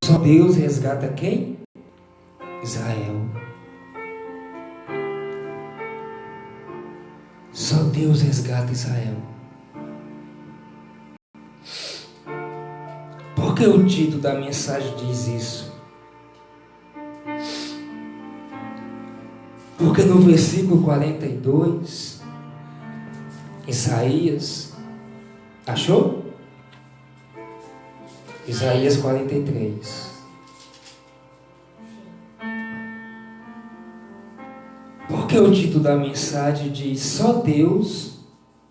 Só Deus resgata quem? Israel. Só Deus resgata Israel. Por que o título da mensagem diz isso? Porque no versículo 42, Isaías, achou? Isaías 43. Porque o título da mensagem diz: só Deus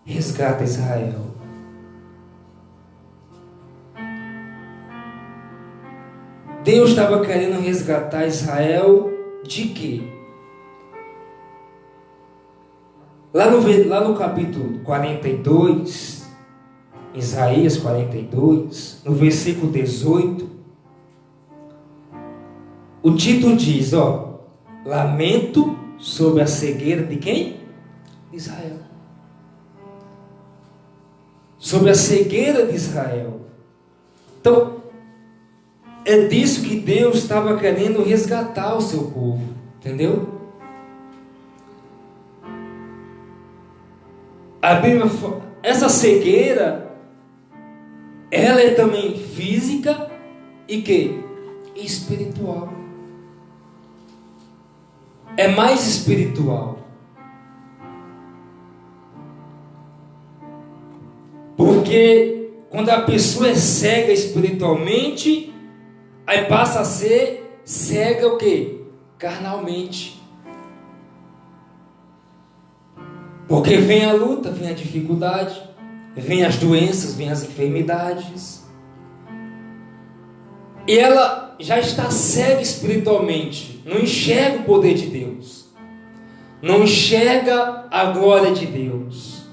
resgata Israel. Deus estava querendo resgatar Israel de quê? Lá no capítulo 42, Isaías 42, no versículo 18, o título diz, lamento sobre a cegueira de quem? De Israel. Sobre a cegueira de Israel. Então, é disso que Deus estava querendo resgatar o seu povo. Entendeu? A Bíblia, essa cegueira, ela é também física e que? Espiritual. É mais espiritual. Porque quando a pessoa é cega espiritualmente, aí passa a ser cega o quê? Carnalmente. Porque vem a luta, vem a dificuldade, vem as doenças, vem as enfermidades. E ela já está cega espiritualmente, não enxerga o poder de Deus, não enxerga a glória de Deus.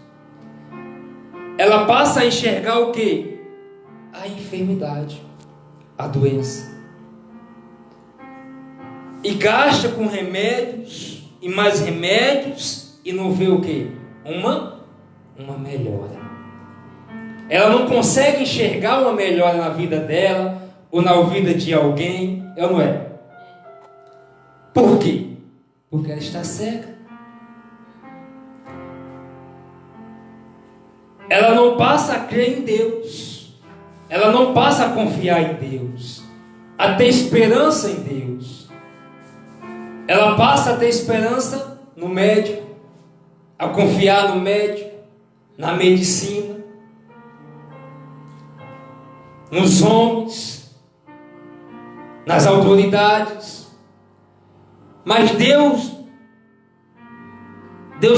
Ela passa a enxergar o quê? A enfermidade, a doença. E gasta com remédios e mais remédios e não vê o quê? Uma melhora. Ela não consegue enxergar uma melhora na vida dela ou na vida de alguém, é ou não é? Por quê? Porque ela está cega. Ela não passa a crer em Deus. Ela não passa a confiar em Deus, a ter esperança em Deus. Ela passa a ter esperança no médico, a confiar no médico, na medicina, nos homens, nas autoridades. Mas Deus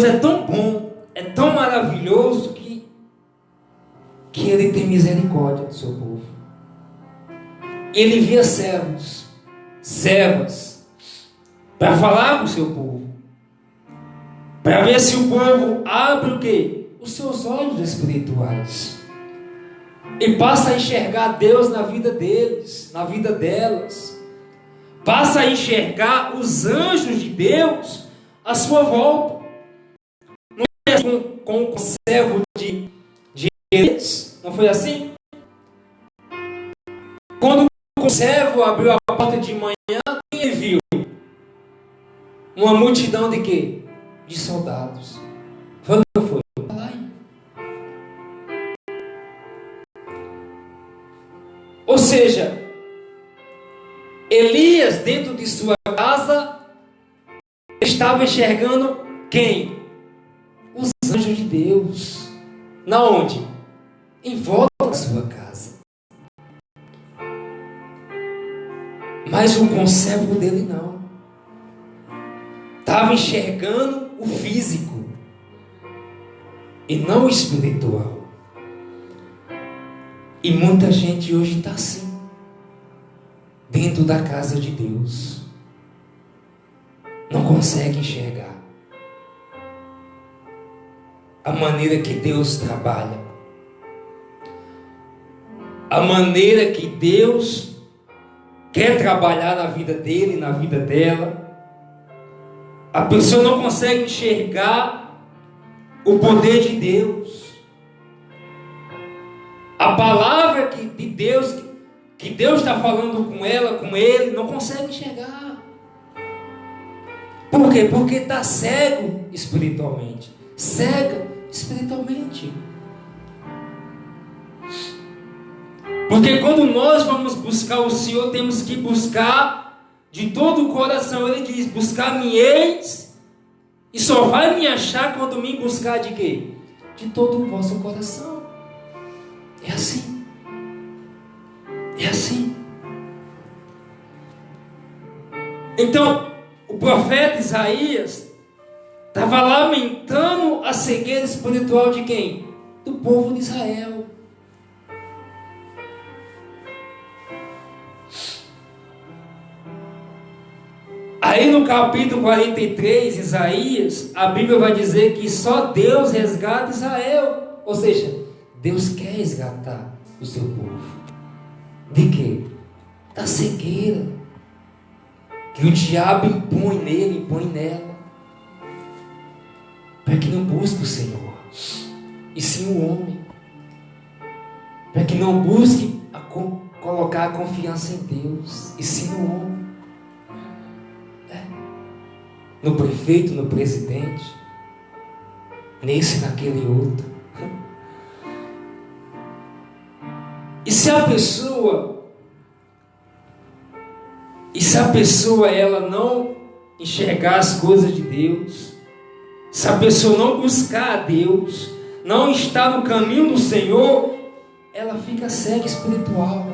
é tão bom, é tão maravilhoso que Ele tem misericórdia do seu povo. Ele envia servos, servas, para falar com o seu povo, para ver se o povo abre o quê? Os seus olhos espirituais e passa a enxergar Deus na vida deles, na vida delas. Passa a enxergar os anjos de Deus à sua volta. Não foi assim com o servo de Elias? Não foi assim? Quando o servo abriu a porta de manhã, quem ele viu? Uma multidão de quê? De soldados. Foi ou não foi? Ou seja, Elias dentro de sua casa estava enxergando quem? Os anjos de Deus. Na onde? Em volta da sua casa. Mas o conservo dele não. Estava enxergando o físico e não o espiritual. E muita gente hoje está assim, dentro da casa de Deus, não consegue enxergar a maneira que Deus trabalha, a maneira que Deus quer trabalhar na vida dele, na vida dela. A pessoa não consegue enxergar o poder de Deus, a palavra de Deus que Deus está falando com ela, com ele, não consegue enxergar. Por quê? Porque está cego espiritualmente. Cega espiritualmente. Porque quando nós vamos buscar o Senhor, temos que buscar de todo o coração. Ele diz: buscar-me-eis, e só vai me achar quando me buscar de quê? De todo o vosso coração. É assim. É assim. Então, o profeta Isaías estava lamentando a cegueira espiritual de quem? Do povo de Israel. Aí no capítulo 43, Isaías, a Bíblia vai dizer que só Deus resgata Israel. Ou seja, Deus quer resgatar o seu povo. De quê? Da cegueira que o diabo impõe nele, impõe nela, para que não busque o Senhor, e sim o homem, para que não busque colocar a confiança em Deus, e sim no homem, no prefeito, no presidente, nesse, naquele outro. E se a pessoa ela não enxergar as coisas de Deus, se a pessoa não buscar a Deus, não estar no caminho do Senhor, ela fica cega espiritual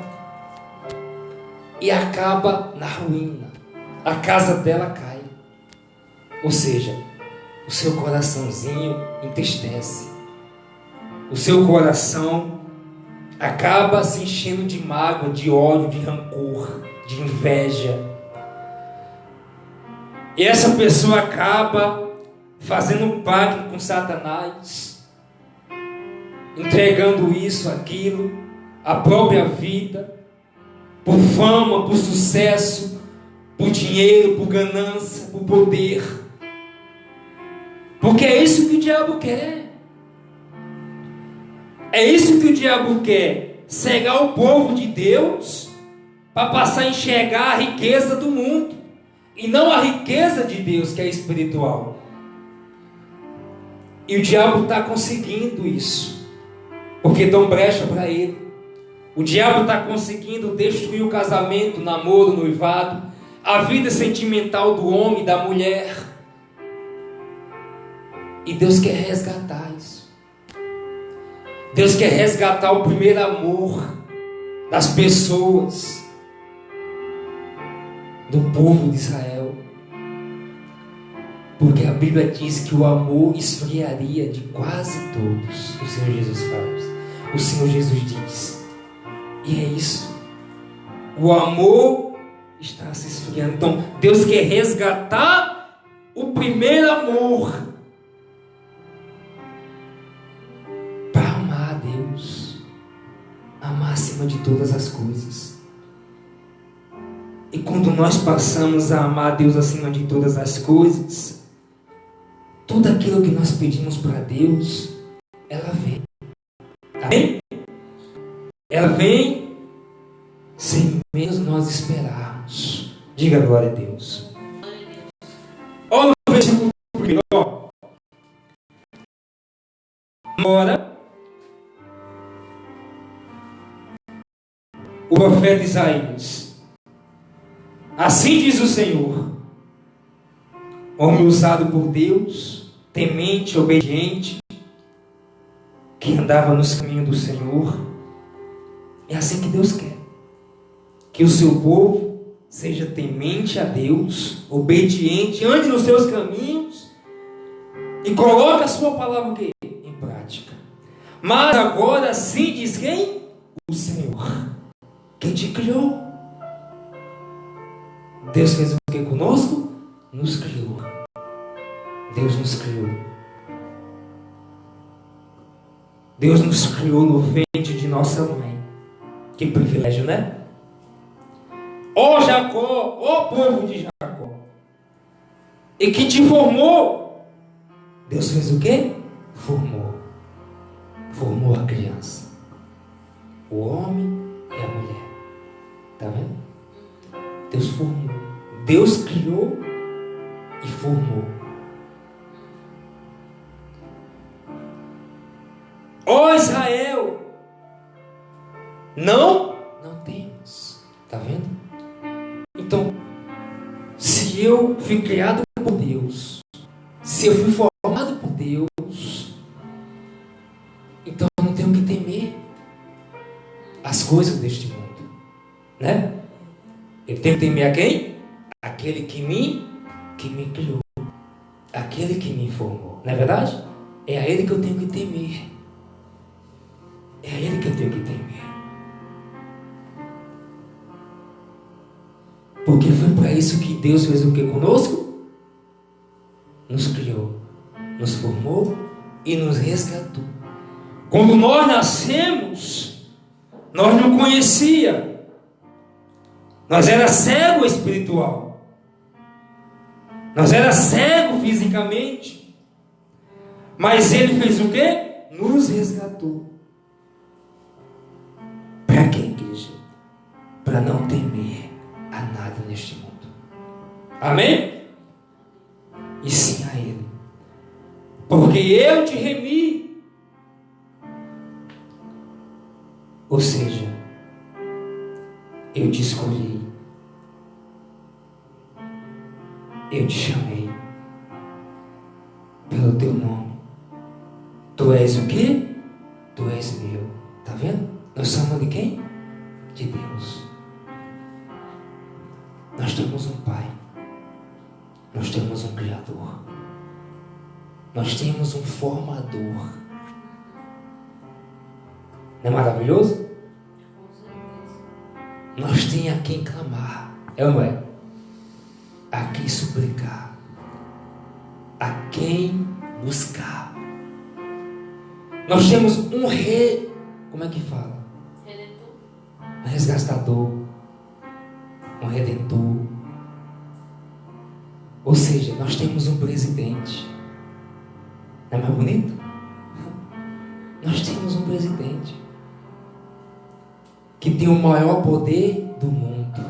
e acaba na ruína. A casa dela cai. Ou seja, o seu coraçãozinho entristece. O seu coração acaba se enchendo de mágoa, de ódio, de rancor, de inveja. E essa pessoa acaba fazendo um pacto com Satanás, entregando isso, aquilo, a própria vida, por fama, por sucesso, por dinheiro, por ganância, por poder. Porque é isso que o diabo quer. É isso que o diabo quer: cegar o povo de Deus para passar a enxergar a riqueza do mundo e não a riqueza de Deus, que é espiritual. E o diabo está conseguindo isso, porque dão brecha para ele. O diabo está conseguindo destruir o casamento, o namoro, o noivado, a vida sentimental do homem e da mulher. E Deus quer resgatar isso. Deus quer resgatar o primeiro amor das pessoas, do povo de Israel. Porque a Bíblia diz que o amor esfriaria de quase todos. O Senhor Jesus faz. O Senhor Jesus diz. E é isso. O amor está se esfriando. Então, Deus quer resgatar o primeiro amor para amar a Deus. Amar acima de todas as coisas. E quando nós passamos a amar a Deus acima de todas as coisas, tudo aquilo que nós pedimos para Deus, ela vem. Amém? Ela vem sem mesmo nós esperarmos. Diga glória a Deus. Olha o versículo 1. Agora, o profeta Isaías: assim diz o Senhor, homem usado por Deus, temente, obediente, que andava nos caminhos do Senhor. É assim que Deus quer, que o seu povo seja temente a Deus, obediente, ande nos seus caminhos e coloque a sua palavra em prática. Mas agora sim diz quem? O Senhor, quem te criou. Deus fez o que conosco? Nos criou. Deus nos criou. Deus nos criou no ventre de nossa mãe. Que privilégio, né? Ó Jacó, ó povo de Jacó, e que te formou. Deus fez o quê? Formou a criança, o homem e a mulher. Está vendo? Deus formou. Deus criou e formou. Ó Israel, não temas. Está vendo? Então, se eu fui criado por Deus, se eu fui formado por Deus, então eu não tenho que temer as coisas deste mundo, né? Eu tenho que temer a quem? Aquele que me criou, aquele que me formou, não é verdade? É a Ele que eu tenho que temer, é a Ele que eu tenho que temer, porque foi para isso que Deus fez o que conosco? Nos criou, nos formou e nos resgatou. Quando nós nascemos, nós não conhecia, nós era cego espiritual, nós era cego fisicamente, mas Ele fez o quê? Nos resgatou. Para quê, igreja? Para não temer a nada neste mundo. Amém? E sim a Ele, porque eu te remi. Ou seja, eu te escolhi, eu te chamei pelo teu nome. Tu és o quê? Tu és meu. Está vendo? Nós somos de quem? De Deus. Nós temos um Pai, nós temos um Criador, nós temos um Formador. Não é maravilhoso? Nós temos a quem clamar, é ou não é? A quem suplicar, a quem buscar. Nós temos um rei, como é que fala? Redentor. Um resgatador, um redentor. Ou seja, nós temos um presidente. Não é mais bonito? Nós temos um presidente que tem o maior poder do mundo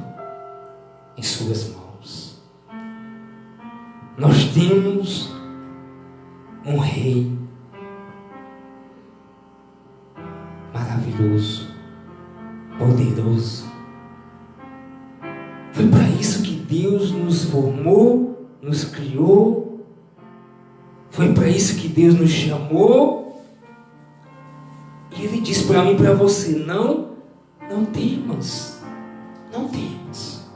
em suas mãos. Nós temos um rei maravilhoso, poderoso. Foi para isso que Deus nos formou, nos criou. Foi para isso que Deus nos chamou. E Ele diz para mim e para você: não temas, não temas,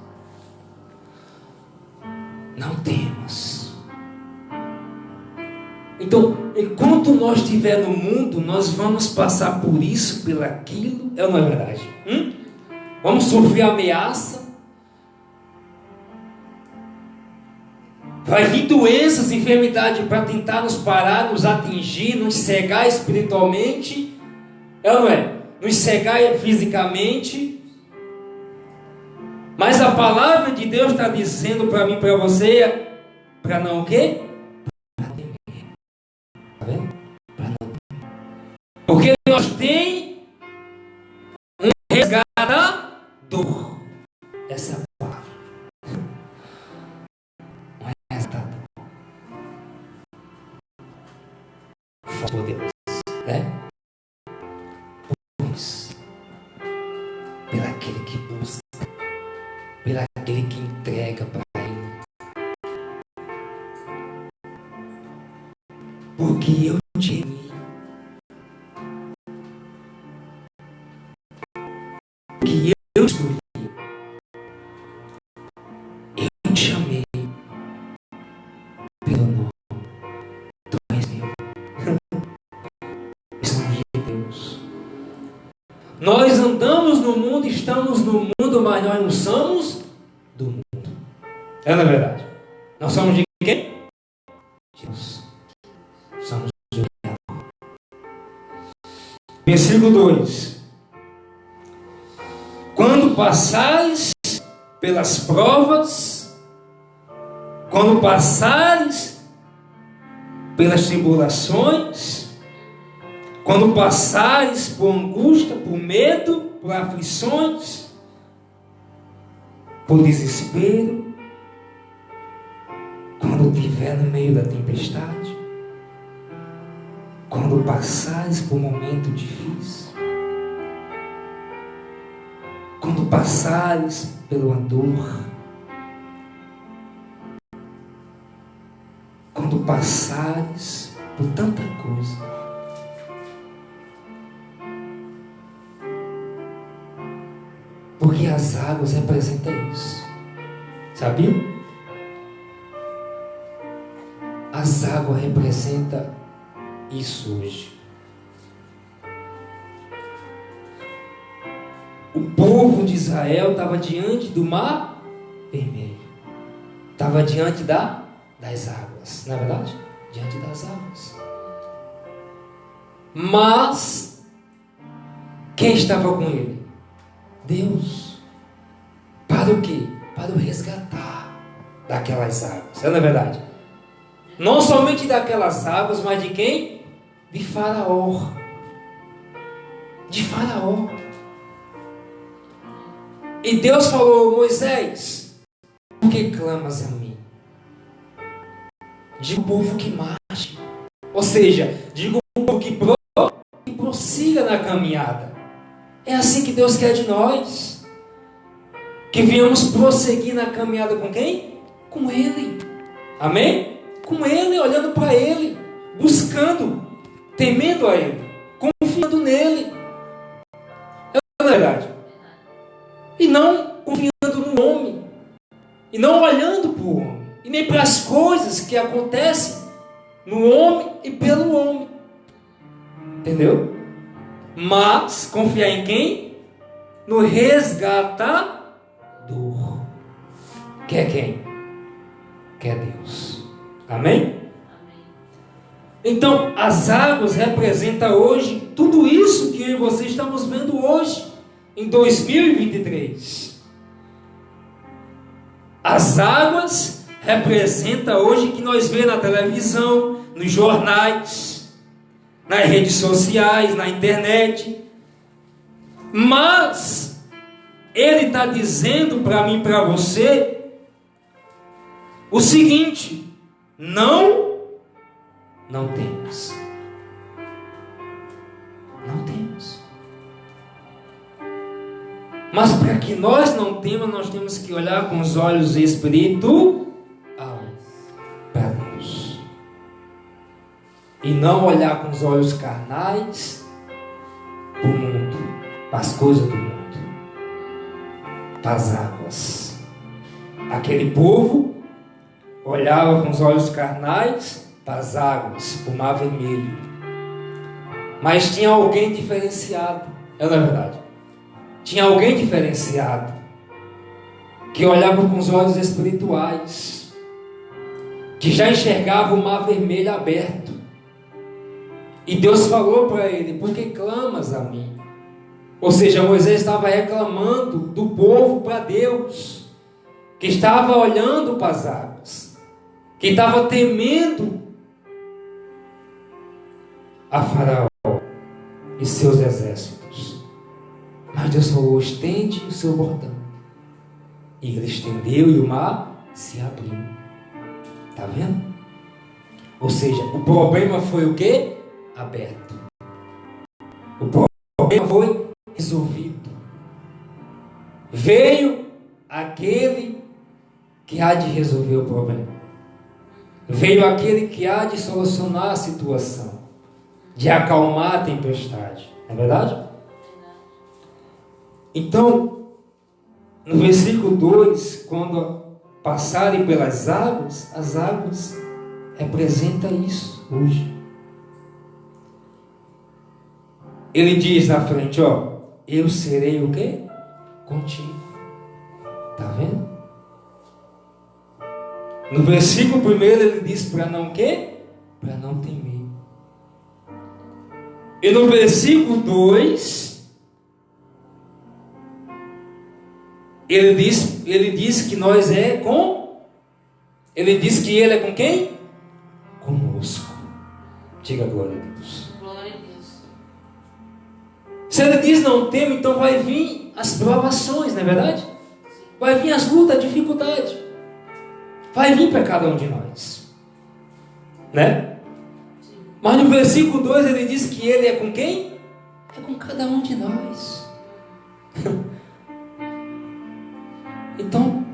não temas. Então, enquanto nós estivermos no mundo, nós vamos passar por isso, por aquilo, é ou não é verdade? Vamos sofrer ameaça, vai vir doenças, enfermidades para tentar nos parar, nos atingir, nos cegar espiritualmente, é ou não é? Nos cegar fisicamente. Mas a palavra de Deus está dizendo para mim, para você, para não o quê? Para temer. Está vendo? Para não temer. Porque nós temos um resgatador. Essa é a palavra. Um resgatador. Poderoso, né? Pelo aquele que busca, pelo aquele que entrega para Ele. Porque eu te amei. Que eu escolhi. Eu te chamei pelo nome. Tu és meu. Somos de Deus. Nós andamos no mundo, estamos no mundo, mas nós não somos do mundo. É na verdade. Nós somos de quem? Deus. Somos do Criador. Versículo 2. Quando passares pelas provas, quando passares pelas tribulações, quando passares por angústia, por medo, por aflições, por desespero, quando estiver no meio da tempestade, quando passares por um momento difícil, quando passares pela dor, quando passares por tanta coisa, porque as águas representam isso, sabia? As águas representam isso hoje. O povo de Israel estava diante do mar vermelho, estava diante das águas, não é verdade? Diante das águas. Mas quem estava com ele? Deus. Para o quê? Para o resgatar daquelas águas, não é verdade? Não somente daquelas águas, mas de quem? De Faraó. De Faraó. E Deus falou: Moisés, por que clamas a mim? Diga o povo que marche. Ou seja, diga o povo que prossiga na caminhada. É assim que Deus quer de nós. Que venhamos prosseguir na caminhada com quem? Com Ele. Amém? Com Ele, olhando para Ele, buscando, temendo a Ele, confiando nele. É verdade. E não confiando no homem, e não olhando para o homem, e nem para as coisas que acontecem no homem e pelo homem. Entendeu? Mas confiar em quem? No resgatador. Que é quem? Que é Deus. Amém? Então, as águas representam hoje tudo isso que eu e você estamos vendo hoje, em 2023. As águas representam hoje que nós vemos na televisão, nos jornais, nas redes sociais, na internet. Mas Ele está dizendo para mim e para você o seguinte: não temos. Não temos. Mas para que nós não temos, nós temos que olhar com os olhos espirituais para Deus. E não olhar com os olhos carnais para o mundo, para as coisas do mundo, para as águas. Aquele povo olhava com os olhos carnais para as águas, para o mar vermelho. Mas tinha alguém diferenciado, é na verdade. Tinha alguém diferenciado, que olhava com os olhos espirituais, que já enxergava o mar vermelho aberto. E Deus falou para ele: por que clamas a mim? Ou seja, Moisés estava reclamando do povo para Deus, que estava olhando para as águas, que estava temendo a Faraó e seus exércitos. Mas Deus falou: estende o seu bordão. E ele estendeu e o mar se abriu. Está vendo? Ou seja, o problema foi o quê? Aberto. O problema foi resolvido. Veio aquele que há de resolver o problema. Veio aquele que há de solucionar a situação, de acalmar a tempestade. Não é verdade? Então, no versículo 2, quando passarem pelas águas, as águas representam isso hoje. Ele diz na frente, ó: eu serei o quê? Contigo. Está vendo? No versículo 1 ele diz para não quê? Para não temer. E no versículo 2, ele diz que nós é com... Ele diz que ele é com quem? Conosco. Diga glória a Deus. Glória a Deus. Se ele diz não teme, então vai vir as provações, não é verdade? vai vir as lutas, a dificuldade. Vai vir para cada um de nós. Né? Mas no versículo 2 ele diz que ele é com quem? É com cada um de nós. Então,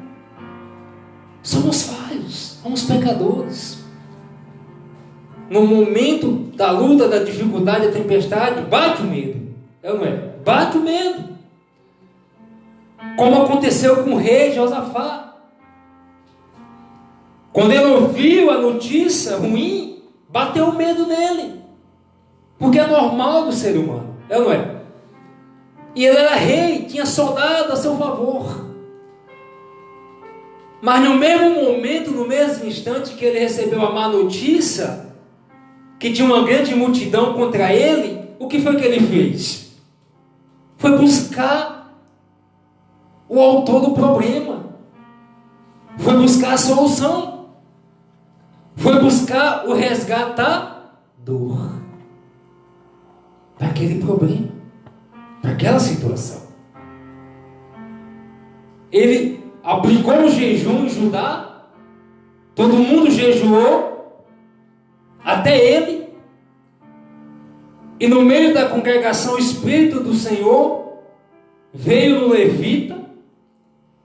somos falhos, somos pecadores. No momento da luta, da dificuldade, da tempestade, bate o medo. É ou não é? Bate o medo. Como aconteceu com o rei Josafá. Quando ele ouviu a notícia ruim, bateu o medo nele. Porque é normal do ser humano. É ou não é? E ele era rei, tinha soldado a seu favor. Mas no mesmo momento, no mesmo instante que ele recebeu a má notícia, que tinha uma grande multidão contra ele, o que foi que ele fez? Foi buscar o autor do problema. Foi buscar a solução. Foi buscar o resgatador para aquele problema, para aquela situação. Ele aplicou um jejum em Judá, todo mundo jejuou, até ele, e no meio da congregação o Espírito do Senhor veio no levita,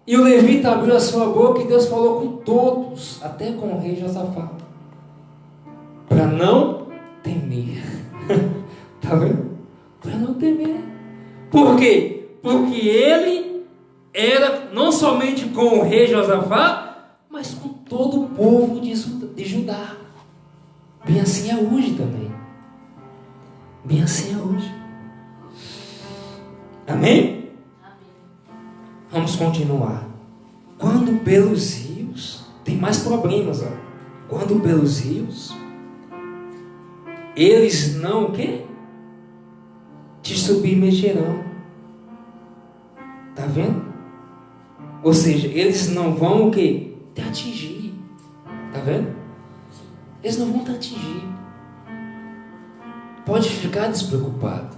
e o levita abriu a sua boca e Deus falou com todos, até com o rei Josafá, para não temer. Está vendo? Para não temer. Por quê? Porque ele era não somente com o rei Josafá, mas com todo o povo de Judá. Bem assim é hoje também. Bem assim é hoje. Amém? Vamos continuar. Quando pelos rios, tem mais problemas, ó. Quando pelos rios, eles não o quê? Te submergerão. Tá vendo? Ou seja, eles não vão o quê? Te atingir. Tá vendo? Eles não vão te atingir. Pode ficar despreocupado.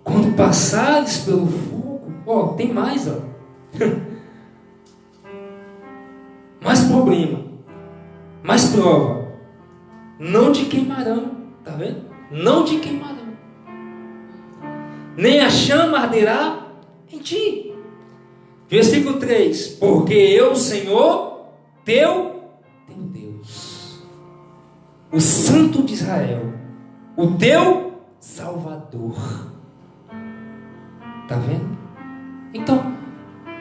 Quando passares pelo fogo, ó, tem mais, ó. Mais problema, mais prova. Não te queimarão, tá vendo? Não te queimarão. Nem a chama arderá em ti. Versículo 3: porque eu, Senhor, teu Deus, o Santo de Israel, o teu Salvador. Tá vendo? Então,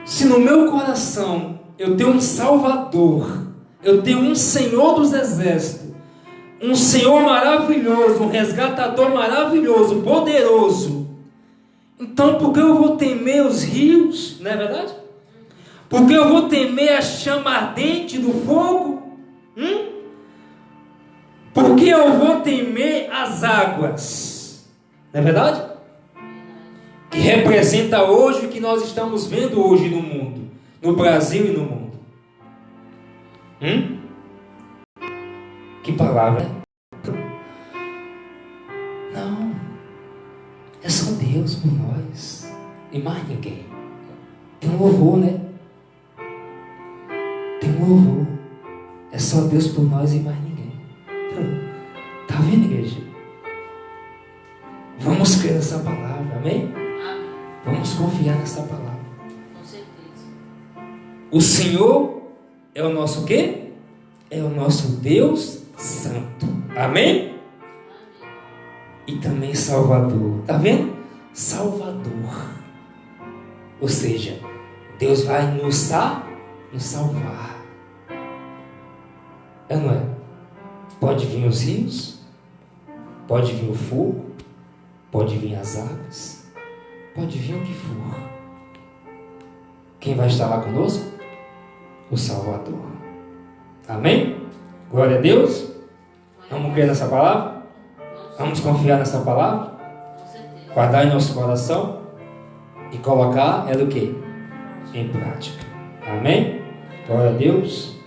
se no meu coração eu tenho um Salvador, eu tenho um Senhor dos exércitos, um Senhor maravilhoso, um resgatador maravilhoso, poderoso, então por que eu vou temer os rios? Não é verdade? Por que eu vou temer a chama ardente do fogo? Por que eu vou temer as águas? Não é verdade? Que representa hoje o que nós estamos vendo hoje no mundo, no Brasil e no mundo. Que palavra? Não, é só Deus por nós e mais ninguém. Tem um louvor, né? Tem um louvor. É só Deus por nós e mais ninguém. Tá vendo, igreja? Vamos crer nessa palavra, amém? Vamos confiar nessa palavra. Com certeza. O Senhor é o nosso quê? É o nosso Deus Santo. Amém? E também Salvador. Tá vendo? Salvador. Ou seja, Deus vai nos salvar. É, não é? Pode vir os rios, pode vir o fogo, pode vir as águas, pode vir o que for. Quem vai estar lá conosco? O Salvador. Amém? Glória a Deus. Vamos crer nessa palavra? Vamos confiar nessa palavra? Guardar em nosso coração e colocar ela o quê? Em prática. Amém? Glória a Deus.